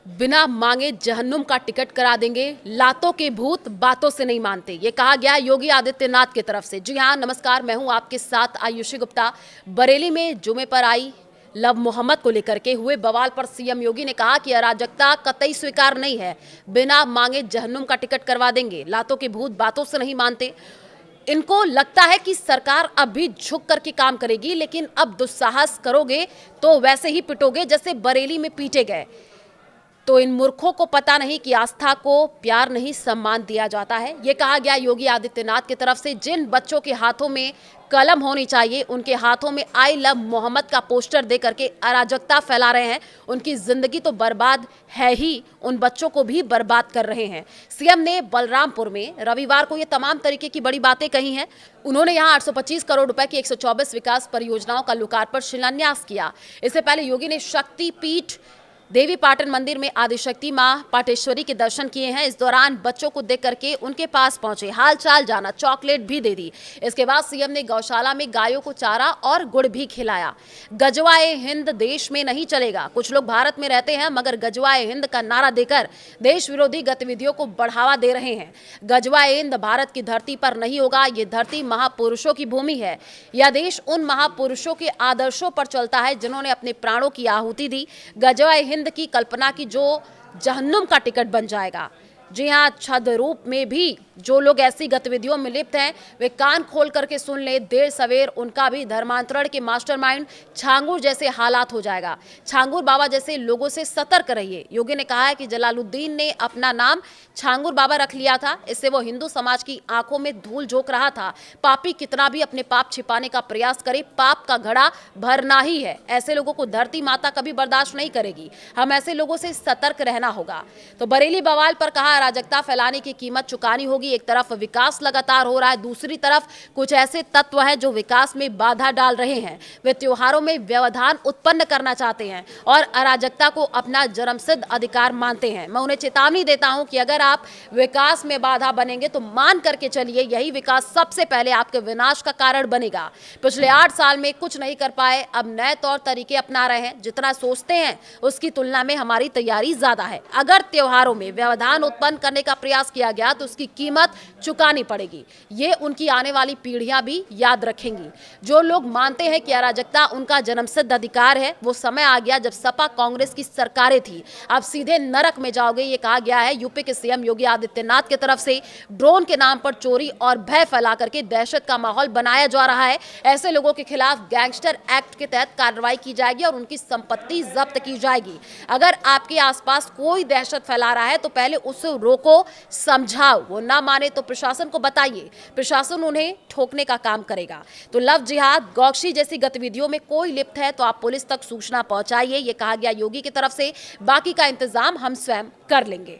बिना मांगे जहन्नुम का टिकट करा देंगे, लातों के भूत बातों से नहीं मानते, ये कहा गया योगी आदित्यनाथ की तरफ से। जी हां, नमस्कार, मैं हूं आपके साथ आयुषी गुप्ता। बरेली में जुमे पर आई लव मोहम्मद को लेकर के हुए बवाल पर सीएम योगी ने कहा कि अराजकता कतई स्वीकार नहीं है, बिना मांगे जहन्नुम का टिकट करवा देंगे, लातों के भूत बातों से नहीं मानते। इनको लगता है कि सरकार अब भी झुक करके काम करेगी, लेकिन अब दुस्साहस करोगे तो वैसे ही पिटोगे जैसे बरेली में पीटे गए। तो इन मूर्खों को पता नहीं कि आस्था को प्यार नहीं सम्मान दिया जाता है, ये कहा गया योगी आदित्यनाथ की तरफ से। जिन बच्चों के हाथों में कलम होनी चाहिए, उनके हाथों में आई लव मोहम्मद का पोस्टर दे करके अराजकता फैला रहे हैं। उनकी जिंदगी तो बर्बाद है ही, उन बच्चों को भी बर्बाद कर रहे हैं। सीएम ने बलरामपुर में रविवार को ये तमाम तरीके की बड़ी बातें कही हैं। उन्होंने यहां 825 करोड़ रुपए की 124 विकास परियोजनाओं का लोकार्पण शिलान्यास किया। इससे पहले योगी ने शक्तिपीठ देवी पाटन मंदिर में आदिशक्ति मां पाटेश्वरी के दर्शन किए हैं। इस दौरान बच्चों को देख करके उनके पास पहुंचे, हालचाल जाना, चॉकलेट भी दे दी। इसके बाद सीएम ने गौशाला में गायों को चारा और गुड़ भी खिलाया। गजवाए हिंद देश में नहीं चलेगा। कुछ लोग भारत में रहते हैं मगर गजवाए हिंद का नारा देकर देश विरोधी गतिविधियों को बढ़ावा दे रहे हैं। गजवाए हिंद भारत की धरती पर नहीं होगा, ये धरती महापुरुषों की भूमि है। यह देश उन महापुरुषों के आदर्शों पर चलता है जिन्होंने अपने प्राणों की आहुति दी। गजवाए हिंद की कल्पना की जो जहन्नुम का टिकट बन जाएगा। जी हां, छद्म रूप में भी जो लोग ऐसी गतिविधियों में लिप्त हैं वे कान खोल करके सुन ले, देर सवेर उनका भी धर्मांतरण के मास्टरमाइंड छांगुर जैसे हालात हो जाएगा। छांगुर बाबा जैसे लोगों से सतर्क रहिए। योगी ने कहा है कि जलालुद्दीन ने अपना नाम छांगुर बाबा रख लिया था, इससे वो हिंदू समाज की आंखों में धूल झोंक रहा था। पापी कितना भी अपने पाप छिपाने का प्रयास करे, पाप का घड़ा भरना ही है। ऐसे लोगों को धरती माता कभी बर्दाश्त नहीं करेगी। हम ऐसे लोगों से सतर्क रहना होगा। तो बरेली बवाल पर कहा अराजकता फैलाने की कीमत चुकानी होगी। एक तरफ विकास लगातार हो रहा है, दूसरी तरफ कुछ ऐसे तत्व हैं जो विकास में बाधा डाल रहे हैं। वे त्योहारों में व्यवधान उत्पन्न करना चाहते हैं और अराजकता को अपना जन्मसिद्ध अधिकार मानते हैं। मैं उन्हें चेतावनी देता हूं कि अगर आप विकास में बाधा बनेंगे तो मान करके चलिए, यही विकास सबसे पहले आपके विनाश का कारण बनेगा। पिछले 8 साल में कुछ नहीं कर पाए, अब नए तौर तरीके अपना रहे हैं। जितना सोचते हैं उसकी तुलना में हमारी तैयारी ज्यादा है। अगर त्योहारों में व्यवधान उत्पन्न करने का प्रयास किया गया तो उसकी कीमत चुकानी पड़ेगी। ये उनकी आने वाली पीढ़ियां भी याद रखेंगी। जो लोग मानते हैं कि अराजकता उनका जन्मसिद्ध अधिकार है, वो समय आ गया जब सपा कांग्रेस की सरकारें थी। आप सीधे नरक में जाओगे, ये कहा गया है यूपी के सीएम योगी आदित्यनाथ की तरफ से। ड्रोन के नाम पर चोरी और भय फैला करके दहशत का माहौल बनाया जा रहा है। ऐसे लोगों के खिलाफ गैंगस्टर एक्ट के तहत कार्रवाई की जाएगी और उनकी संपत्ति जब्त की जाएगी। अगर आपके आसपास कोई दहशत फैला रहा है तो पहले उसे रोको, समझाओ। वो ना माने तो प्रशासन को बताइए, प्रशासन उन्हें ठोकने का काम करेगा। तो लव जिहाद, गौशी जैसी गतिविधियों में कोई लिप्त है तो आप पुलिस तक सूचना पहुंचाइए, ये कहा गया योगी की तरफ से। बाकी का इंतजाम हम स्वयं कर लेंगे।